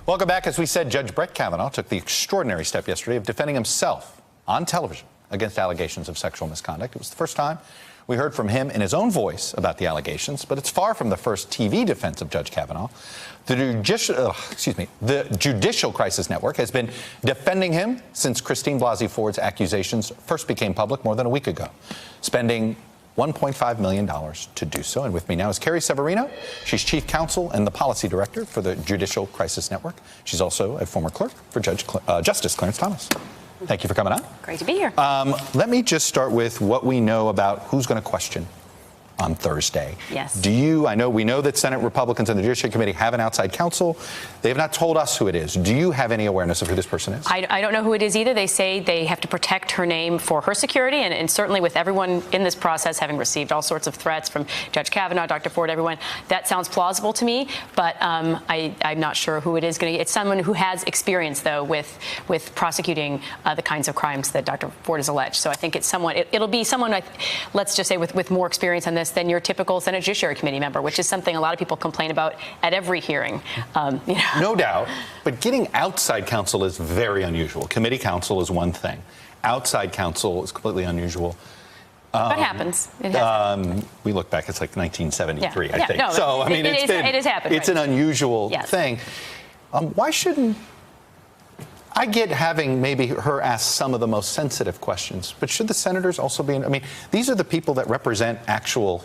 Welcome back. As we said, Judge Brett Kavanaugh took the extraordinary step yesterday of defending himself on television against allegations of sexual misconduct. It was the first time we heard from him in his own voice about the allegations, but it's far from the first TV defense of Judge Kavanaugh. The Judicial Crisis Network has been defending him since Christine Blasey Ford's accusations first became public more than a week ago, spending $1.5 million to do so. And with me now is Carrie Severino. She's chief counsel and the policy director for the Judicial Crisis Network. She's also a former clerk for Justice Clarence Thomas. Thank you for coming on. Great to be here. Let me just start with what we know about who's going to question on Thursday. Yes. We know that Senate Republicans and the Judiciary Committee have an outside counsel. They have not told us who it is. Do you have any awareness of who this person is? I don't know who it is either. They say they have to protect her name for her security, and certainly with everyone in this process having received all sorts of threats from Judge Kavanaugh, Dr. Ford, everyone, that sounds plausible to me, but I'm not sure who it is going to be. It's someone who has experience, though, with prosecuting the kinds of crimes that Dr. Ford has alleged. So I think it's someone, it'll be someone, let's just say, with more experience on this than your typical Senate Judiciary Committee member, which is something a lot of people complain about at every hearing. No doubt, but getting outside counsel is very unusual. Committee counsel is one thing. Outside counsel is completely unusual. But happens. It has we look back, it's like 1973, I think. No, so, I mean, it has happened. It's an unusual thing. Why shouldn't I get having maybe her ask some of the most sensitive questions, but should the senators also be, I mean, these are the people that represent actual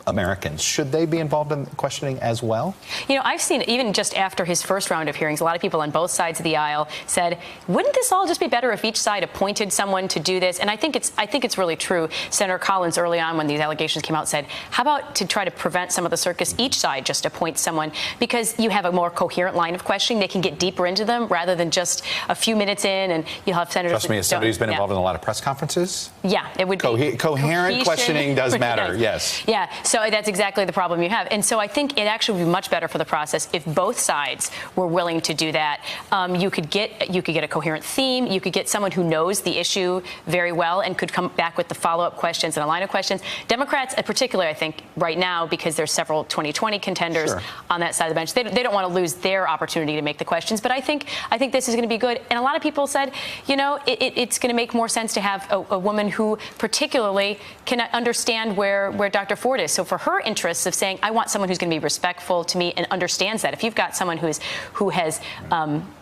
Americans. Should they be involved in questioning as well? You know, I've seen, even just after his first round of hearings, a lot of people on both sides of the aisle said, wouldn't this all just be better if each side appointed someone to do this? And I think it's really true. Senator Collins, early on when these allegations came out, said, how about to try to prevent some of the circus, each side just appoints someone, because you have a more coherent line of questioning. They can get deeper into them rather than just a few minutes in, and you'll have senators. Trust me, as somebody who's been involved in a lot of press conferences. Yeah, it would be. Coherent questioning does matter, yes. Yeah, so that's exactly the problem you have. And so I think it actually would be much better for the process if both sides were willing to do that. You could get a coherent theme. You could get someone who knows the issue very well and could come back with the follow-up questions and a line of questions. Democrats, in particular, I think, right now, because there's several 2020 contenders on that side of the bench, they don't want to lose their opportunity to make the questions. But I think this is going to be good. And a lot of people said, you know, it's going to make more sense to have a woman who particularly can understand where Dr. Ford is. So for her interests of saying, I want someone who's going to be respectful to me and understands that. If you've got someone who has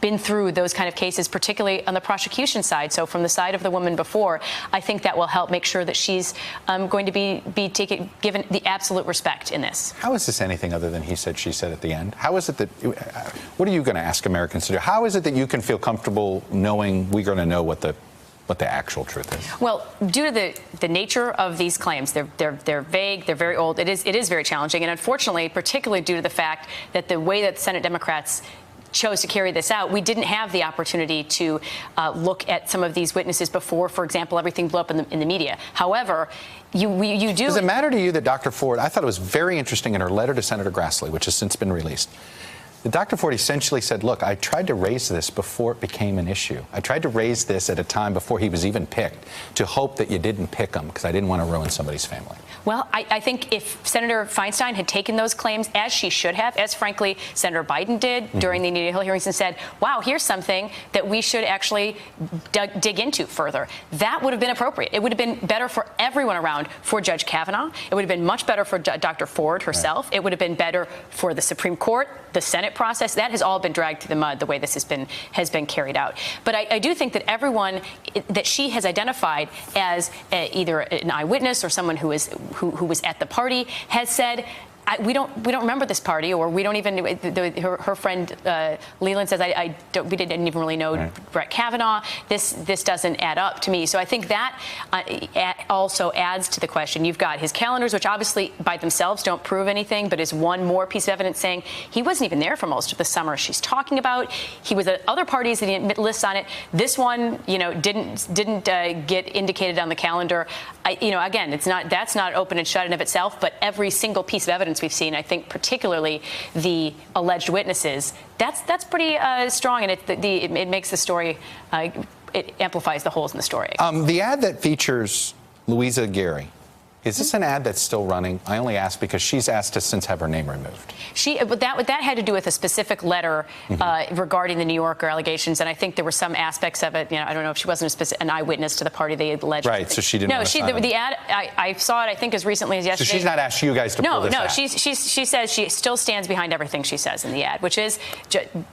been through those kind of cases, particularly on the prosecution side, so from the side of the woman before, I think that will help make sure that she's going to be given the absolute respect in this. How is this anything other than he said, she said at the end? How is it that, what are you going to ask Americans to do? How is it that you can feel comfortable knowing we're going to know what the actual truth is? Well, due to the nature of these claims, they're vague, they're very old. It is very challenging, and unfortunately, particularly due to the fact that the way that Senate Democrats chose to carry this out, we didn't have the opportunity to look at some of these witnesses before, for example, everything blew up in the media. However, you do. Does it matter to you that Dr. Ford, I thought it was very interesting in her letter to Senator Grassley, which has since been released, Dr. Ford essentially said, look, I tried to raise this before it became an issue. I tried to raise this at a time before he was even picked to hope that you didn't pick him because I didn't want to ruin somebody's family. Well, I think if Senator Feinstein had taken those claims, as she should have, as frankly Senator Biden did during the Anita Hill hearings, and said, wow, here's something that we should actually dig into further, that would have been appropriate. It would have been better for everyone around, for Judge Kavanaugh. It would have been much better for Dr. Ford herself. Right. It would have been better for the Supreme Court, the Senate process. That has all been dragged through the mud, the way this has been carried out. But I do think that everyone that she has identified as either an eyewitness or someone who was at the party has said, we don't remember this party, or we don't even. Her friend Leland says, we didn't even really know Brett Kavanaugh. This doesn't add up to me. So I think that also adds to the question. You've got his calendars, which obviously by themselves don't prove anything, but is one more piece of evidence saying he wasn't even there for most of the summer she's talking about. He was at other parties that he didn't list on it. This one, didn't get indicated on the calendar. Again, that's not open and shut in of itself, but every single piece of evidence we've seen, I think particularly the alleged witnesses, that's pretty strong, and it makes the story, it amplifies the holes in the story. The ad that features Louisa Gary Is this an ad that's still running? I only ask because she's asked to since have her name removed. But that had to do with a specific letter regarding the New Yorker allegations, and I think there were some aspects of it. I don't know if she wasn't an eyewitness to the party they alleged. Right, so she didn't. No, the ad. I saw it. I think as recently as yesterday. So she's not asked you guys to pull this No, ad. she says she still stands behind everything she says in the ad, which is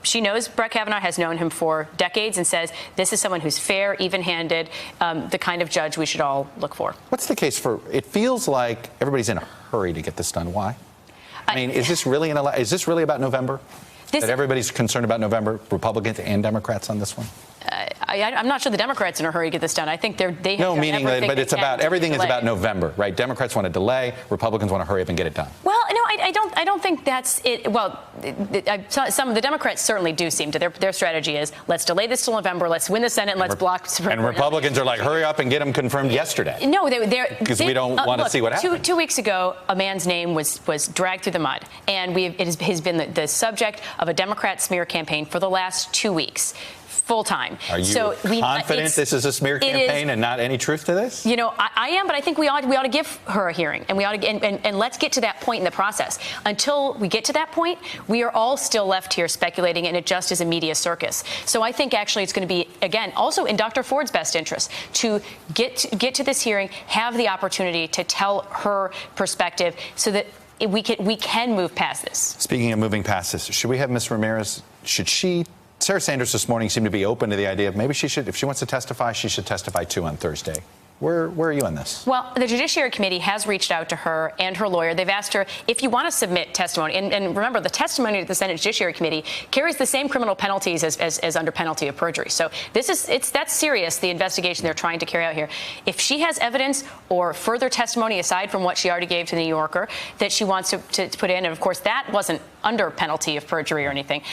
she knows Brett Kavanaugh, has known him for decades, and says this is someone who's fair, even-handed, the kind of judge we should all look for. What's the case for? It feels like everybody's in a hurry to get this done. Why? I mean, is this really about November? That everybody's concerned about November, Republicans and Democrats on this one? I'm not sure the Democrats are in a hurry to get this done. I think they have no, done meaning that, but it's about everything is about November, right? Democrats want to delay, Republicans want to hurry up and get it done. Well, no, I don't think that's it. Well, some of the Democrats certainly do seem to. Their strategy is let's delay this till November, let's win the Senate, and let's block. And Republicans are like, hurry up and get them confirmed yesterday. No, because we don't want to see what happens. 2 weeks ago, a man's name was dragged through the mud, and it has been the subject of a Democrat smear campaign for the last 2 weeks. Full time. Are you confident this is a smear campaign and not any truth to this? I am, but I think we ought to give her a hearing, and we ought to, and let's get to that point in the process. Until we get to that point, we are all still left here speculating, and it just is a media circus. So I think actually it's going to be, again, also in Dr. Ford's best interest to get to this hearing, have the opportunity to tell her perspective, so that we can move past this. Speaking of moving past this, should we have Ms. Ramirez? Sarah Sanders this morning seemed to be open to the idea of maybe she should, if she wants to testify, she should testify too on Thursday. Where are you on this? Well, the Judiciary Committee has reached out to her and her lawyer. They've asked her if you want to submit testimony. And remember, the testimony to the Senate Judiciary Committee carries the same criminal penalties as under penalty of perjury. So that's serious, the investigation they're trying to carry out here. If she has evidence or further testimony aside from what she already gave to the New Yorker that she wants to put in, and of course that wasn't under penalty of perjury or anything,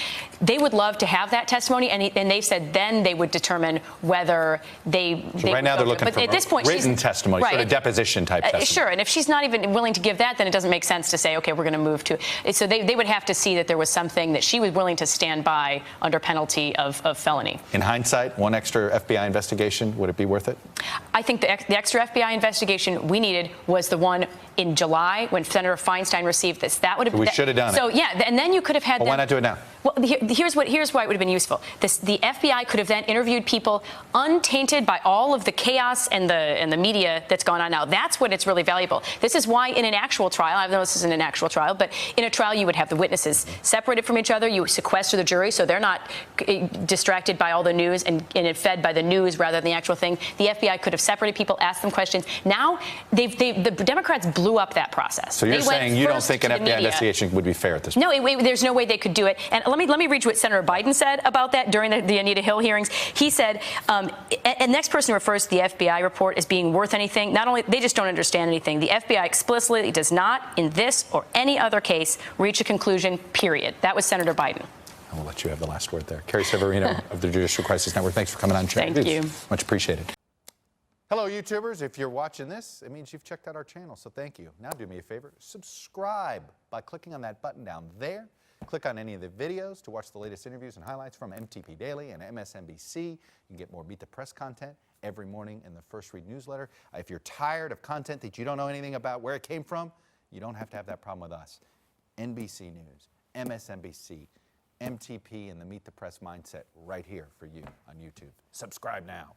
they would love to have that testimony, and they said then they would determine whether they right now they're looking for at this point, written testimony, sort of deposition type testimony. Sure, and if she's not even willing to give that, then it doesn't make sense to say, okay, we're going to move to. So they would have to see that there was something that she was willing to stand by under penalty of felony. In hindsight, one extra FBI investigation, would it be worth it? I think the extra FBI investigation we needed was the one in July when Senator Feinstein received this. That would have. We should have done it. So yeah, and then you could have had. Well, why not do it now? Well, here's why it would have been useful. The FBI could have then interviewed people untainted by all of the chaos and the media that's gone on now. That's when it's really valuable. This is why in an actual trial, I know this isn't an actual trial, but in a trial you would have the witnesses separated from each other. You sequester the jury so they're not distracted by all the news and fed by the news rather than the actual thing. The FBI could have separated people, asked them questions. Now the Democrats blew up that process. So you're saying you don't think an FBI investigation would be fair at this point? No, there's no way they could do it. And let me read what Senator Biden said about that during the Anita Hill hearings. He said, and the next person refers to the FBI report as being worth anything. Not only, they just don't understand anything. The FBI explicitly does not, in this or any other case, reach a conclusion, period. That was Senator Biden. I will let you have the last word there. Carrie Severino of the Judicial Crisis Network, thanks for coming on. Thank you. Much appreciated. Hello, YouTubers. If you're watching this, it means you've checked out our channel, so thank you. Now do me a favor, subscribe by clicking on that button down there. Click on any of the videos to watch the latest interviews and highlights from MTP Daily and MSNBC. You can get more Beat the Press content every morning in the First Read newsletter. If you're tired of content that you don't know anything about where it came from, you don't have to have that problem with us. NBC News, MSNBC, MTP, and the Meet the Press mindset right here for you on YouTube. Subscribe now.